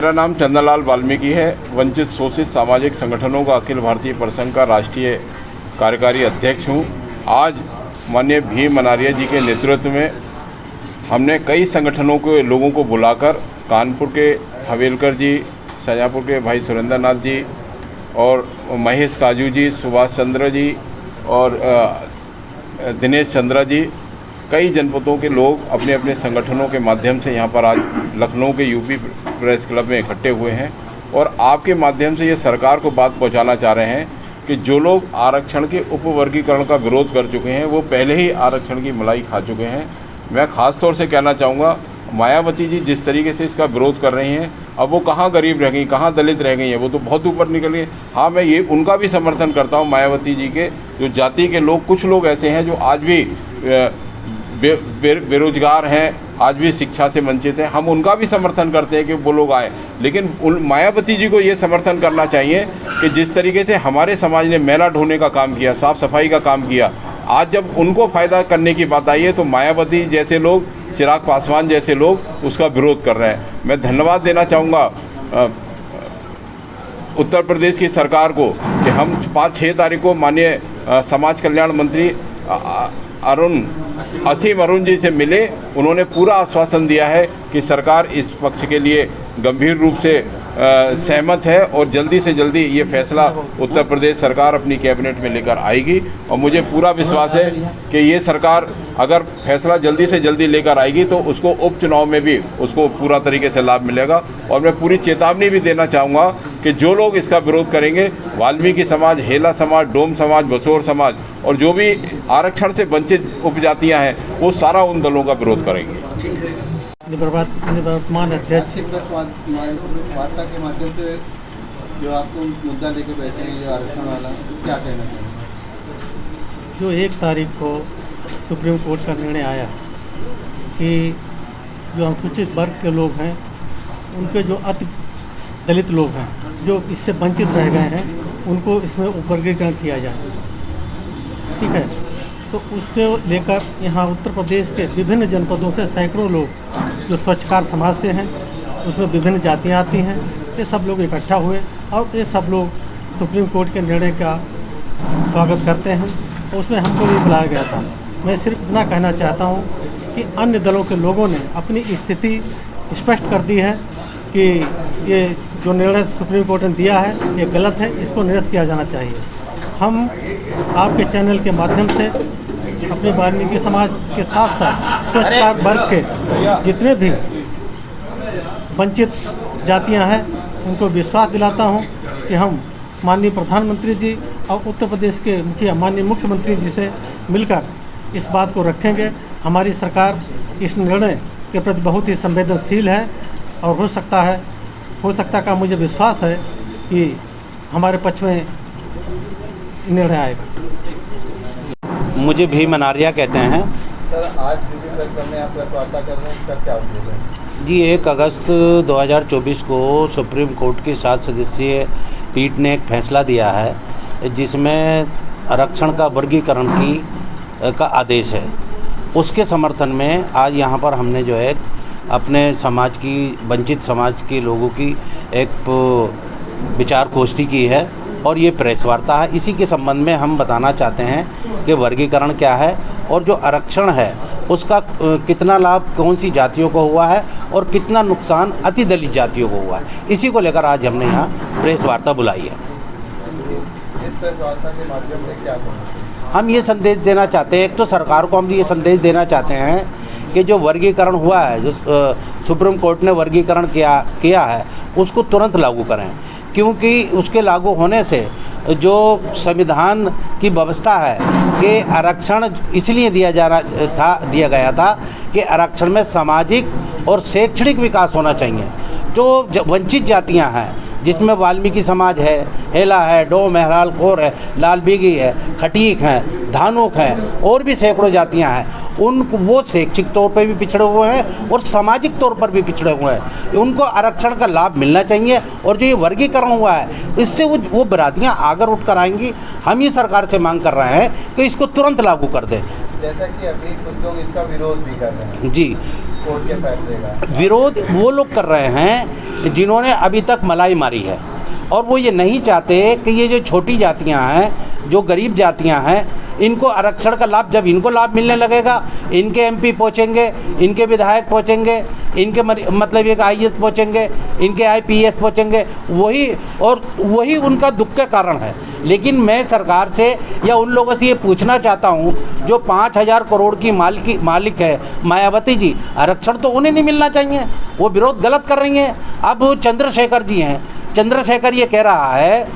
मेरा नाम चंदनलाल वाल्मीकि है। वंचित शोषित सामाजिक संगठनों का अखिल भारतीय परिसंघ का राष्ट्रीय कार्यकारी अध्यक्ष हूँ। आज माननीय भीम मनारिया जी के नेतृत्व में हमने कई संगठनों के लोगों को बुलाकर कानपुर के हवेलकर जी, शाहजहाँपुर के भाई सुरेंद्र नाथ जी और महेश काजू जी, सुभाष चंद्र जी और दिनेश चंद्रा जी, कई जनपदों के लोग अपने अपने संगठनों के माध्यम से यहाँ पर आज लखनऊ के यूपी प्रेस क्लब में इकट्ठे हुए हैं और आपके माध्यम से ये सरकार को बात पहुँचाना चाह रहे हैं कि जो लोग आरक्षण के उपवर्गीकरण का विरोध कर चुके हैं वो पहले ही आरक्षण की मलाई खा चुके हैं। मैं ख़ास तौर से कहना चाहूँगा, मायावती जी जिस तरीके से इसका विरोध कर रही हैं, अब वो कहाँ गरीब रह गई, कहाँ दलित रह गई हैं, वो तो बहुत ऊपर निकल गए। हाँ, मैं ये उनका भी समर्थन करता हूँ, मायावती जी के जो जाति के लोग, कुछ लोग ऐसे हैं जो आज भी बेरोजगार हैं, आज भी शिक्षा से वंचित हैं, हम उनका भी समर्थन करते हैं कि वो लोग आए। लेकिन मायावती जी को ये समर्थन करना चाहिए कि जिस तरीके से हमारे समाज ने मैला ढोने का काम किया, साफ़ सफाई का काम किया, आज जब उनको फ़ायदा करने की बात आई है तो मायावती जैसे लोग, चिराग पासवान जैसे लोग उसका विरोध कर रहे हैं। मैं धन्यवाद देना चाहूँगा उत्तर प्रदेश की सरकार को कि हम 5-6 तारीख को माननीय समाज कल्याण मंत्री असीम अरुण जी से मिले। उन्होंने पूरा आश्वासन दिया है कि सरकार इस पक्ष के लिए गंभीर रूप से सहमत है और जल्दी से जल्दी ये फैसला उत्तर प्रदेश सरकार अपनी कैबिनेट में लेकर आएगी। और मुझे पूरा विश्वास है कि ये सरकार अगर फैसला जल्दी से जल्दी लेकर आएगी तो उसको उपचुनाव में भी उसको पूरा तरीके से लाभ मिलेगा। और मैं पूरी चेतावनी भी देना चाहूँगा कि जो लोग इसका विरोध करेंगे, वाल्मीकि समाज, हेला समाज, डोम समाज, बसोर समाज और जो भी आरक्षण से वंचित उपजातियाँ हैं, वो सारा उन दलों का विरोध करेंगे। निवर्तमान अध्यक्ष वार्ता के माध्यम से जो आपको मुद्दा लेके बैठे हैं, ये आरक्षण वाला, क्या कहना चाहिए? जो 1 तारीख को सुप्रीम कोर्ट का निर्णय आया कि जो अनुसूचित वर्ग के लोग हैं, उनके जो अति दलित लोग हैं, जो इससे वंचित रह गए हैं, उनको इसमें उपवर्गीकरण किया जाए, ठीक है। तो उसको लेकर यहाँ उत्तर प्रदेश के विभिन्न जनपदों से सैकड़ों लोग जो स्वच्छकार समाज से हैं, उसमें विभिन्न जातियाँ आती हैं, ये सब लोग इकट्ठा हुए और ये सब लोग सुप्रीम कोर्ट के निर्णय का स्वागत करते हैं और उसमें हमको भी बुलाया गया था। मैं सिर्फ इतना कहना चाहता हूँ कि अन्य दलों के लोगों ने अपनी स्थिति स्पष्ट कर दी है कि ये जो निर्णय सुप्रीम कोर्ट ने दिया है ये गलत है, इसको निरस्त किया जाना चाहिए। हम आपके चैनल के माध्यम से अपने वाल्मीकि समाज के साथ साथ स्वच्छकार वर्ग के जितने भी वंचित जातियां हैं उनको विश्वास दिलाता हूं कि हम माननीय प्रधानमंत्री जी और उत्तर प्रदेश के मुखिया माननीय मुख्यमंत्री जी से मिलकर इस बात को रखेंगे। हमारी सरकार इस निर्णय के प्रति बहुत ही संवेदनशील है और हो सकता का मुझे विश्वास है कि हमारे पक्ष में निर्णय आएगा। मुझे भीम मनारिया कहते हैं। सर, आज यूपी प्रेस क्लब में आप प्रेस वार्ता कर रहे हैं, इसका क्या उद्देश्य है? जी, 1 अगस्त 2024 को सुप्रीम कोर्ट की 7 सदस्यीय पीठ ने एक फैसला दिया है जिसमें आरक्षण का वर्गीकरण का आदेश है। उसके समर्थन में आज यहाँ पर हमने जो है अपने समाज की, वंचित समाज के लोगों की एक विचार गोष्ठी की है और ये प्रेस वार्ता है। इसी के संबंध में हम बताना चाहते हैं कि वर्गीकरण क्या है और जो आरक्षण है उसका कितना लाभ कौन सी जातियों को हुआ है और कितना नुकसान अति दलित जातियों को हुआ है। इसी को लेकर आज हमने यहाँ प्रेस वार्ता बुलाई है। इस प्रेस वार्ता के माध्यम से क्या कहना? हम ये संदेश देना चाहते हैं, एक तो सरकार को हम ये संदेश देना चाहते हैं कि जो वर्गीकरण हुआ है, जो सुप्रीम कोर्ट ने वर्गीकरण किया है, उसको तुरंत लागू करें, क्योंकि उसके लागू होने से जो संविधान की व्यवस्था है कि आरक्षण इसलिए दिया गया था कि आरक्षण में सामाजिक और शैक्षणिक विकास होना चाहिए। जो वंचित जातियां हैं, जिसमें वाल्मीकि समाज है, हेला है, डोम है, हलालखोर है, लाल बीगी है, खटीक हैं, धानुक हैं और भी सैकड़ों जातियां हैं, वो शैक्षिक तौर पर भी पिछड़े हुए हैं और सामाजिक तौर पर भी पिछड़े हुए हैं। उनको आरक्षण का लाभ मिलना चाहिए और जो ये वर्गीकरण हुआ है इससे वो बरादियाँ आगर उठ कर आएंगी। हम ये सरकार से मांग कर रहे हैं कि इसको तुरंत लागू कर दें। जैसा कि अभी कुछ लोग इसका विरोध भी कर रहे हैं। जी, कोर्ट के फैसले का? विरोध वो लोग कर रहे हैं जिन्होंने अभी तक मलाई मारी है, और वो ये नहीं चाहते कि ये जो छोटी जातियां हैं, जो गरीब जातियां हैं, इनको आरक्षण का लाभ, जब इनको लाभ मिलने लगेगा, इनके एमपी पहुँचेंगे, इनके विधायक पहुँचेंगे, इनके मतलब एक आईएएस पहुँचेंगे, इनके आईपीएस पहुँचेंगे, वही उनका दुख का कारण है। लेकिन मैं सरकार से या उन लोगों से ये पूछना चाहता हूँ जो 5,000 करोड़ की मालिक है मायावती जी, आरक्षण तो उन्हें नहीं मिलना चाहिए, वो विरोध गलत कर रही हैं। अब वो चंद्रशेखर जी हैं, चंद्रशेखर ये कह रहा है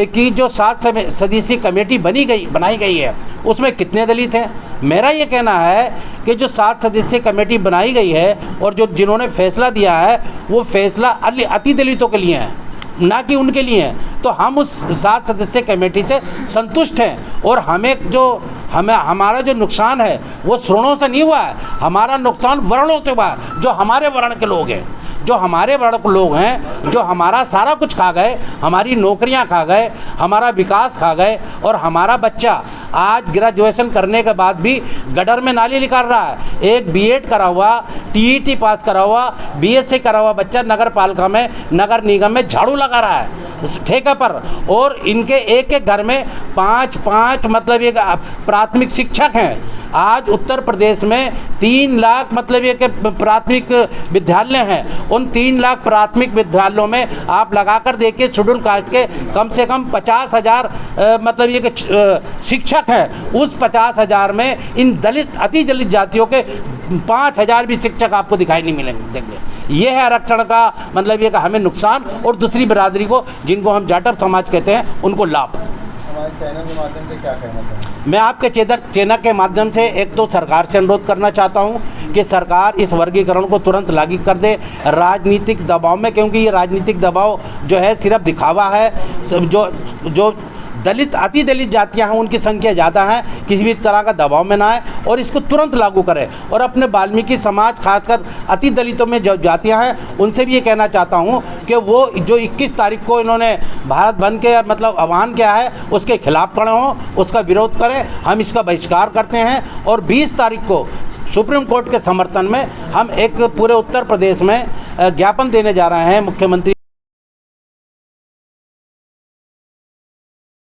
कि जो 7 सदस्यीय कमेटी बनाई गई है उसमें कितने दलित हैं। मेरा ये कहना है कि जो 7 सदस्यीय कमेटी बनाई गई है और जिन्होंने फैसला दिया है वो फैसला अति दलितों के लिए है, ना कि उनके लिए हैं। तो हम उस 7 सदस्यीय कमेटी से संतुष्ट हैं, और हमारा जो नुकसान है वो श्रवणों से नहीं हुआ है, हमारा नुकसान वर्णों से हुआ है। जो हमारे वर्ण के लोग हैं, जो हमारे वर्ण के लोग हैं, जो हमारा सारा कुछ खा गए, हमारी नौकरियां खा गए, हमारा विकास खा गए, और हमारा बच्चा आज ग्रेजुएशन करने के बाद भी गटर में नाली निकाल रहा है। एक बीएड करा हुआ, टीईटी पास करा हुआ, बीएससी करा हुआ बच्चा नगर पालिका में, नगर निगम में झाड़ू लगा रहा है ठेके पर, और इनके एक घर में 5 मतलब एक प्राथमिक शिक्षक हैं। आज उत्तर प्रदेश में 3 लाख मतलब ये कि प्राथमिक विद्यालय हैं, उन 3 लाख प्राथमिक विद्यालयों में आप लगाकर देखिए शेड्यूल कास्ट के कम से कम 50,000 मतलब ये कि शिक्षक हैं। उस 50,000 में इन अति दलित जातियों के 5,000 भी शिक्षक आपको दिखाई नहीं देंगे। ये है आरक्षण का मतलब ये कि हमें नुकसान, और दूसरी बिरादरी को, जिनको हम जाटव समाज कहते हैं, उनको लाभ। हमारे चैनल के माध्यम से क्या कहना चाहेंगे? मैं आपके चैनल के माध्यम से एक तो सरकार से अनुरोध करना चाहता हूं कि सरकार इस वर्गीकरण को तुरंत लागू कर दे राजनीतिक दबाव में, क्योंकि ये राजनीतिक दबाव जो है सिर्फ दिखावा है। जो अति दलित जातियां हैं उनकी संख्या ज़्यादा है, किसी भी तरह का दबाव में ना आए और इसको तुरंत लागू करें। और अपने वाल्मीकि समाज, खासकर अति दलितों में जो जातियां हैं, उनसे भी ये कहना चाहता हूं कि वो जो 21 तारीख को इन्होंने भारत बंद के मतलब आह्वान किया है उसके खिलाफ खड़े हों, उसका विरोध करें। हम इसका बहिष्कार करते हैं, और 20 तारीख को सुप्रीम कोर्ट के समर्थन में हम एक पूरे उत्तर प्रदेश में ज्ञापन देने जा रहे हैं मुख्यमंत्री